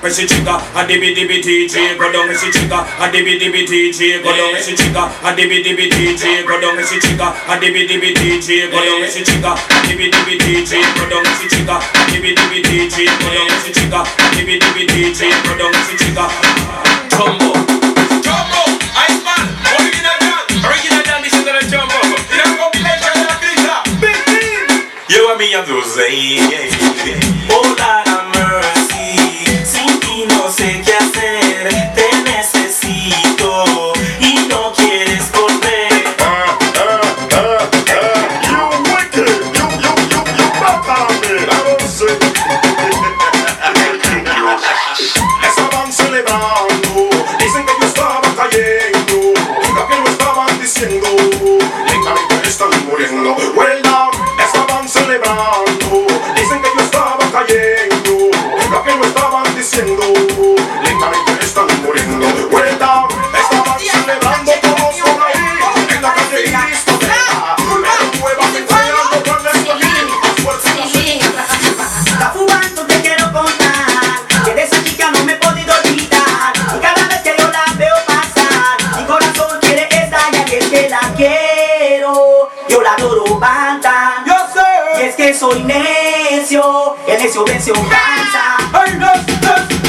When she chica, a dibby dibby TJ, go down. When she chica, a dibby dibby TJ, go down. When she chica, a dibby dibby TJ, go down. When she chica, a dibby dibby TJ, go down. When she chica, a dibby dibby TJ, go down. When she chica, a dibby dibby TJ, go down. When she chica, a dibby dibby TJ, go down. When she chica, Jumbo, Jumbo, Iceman, original Dan, this is the Jumbo. In a combination of pizza, big team. You and me are those, oh Lord have mercy. No sé qué hacer, te necesito y no quieres volver. You wicked, you mata me, I don't say. Estaban celebrando, dicen que yo estaba cayendo, lo que no estaban diciendo, lentamente están muriendo. Well down, estaban celebrando, dicen que yo estaba cayendo, lo que no estaban diciendo. Lentamente están muriendo. Well down, estaban celebrando todos por ahí en la calle y discoteca. Pero nuevas enfriando con la Está fumando, te quiero contar que de esa chica no me he podido olvidar. Y cada vez que yo la veo pasar, mi corazón quiere estallar. Y es que la quiero, yo la adoro banda. Yo sé. Y es que soy necio, el necio venció cansa. Ay, no, no.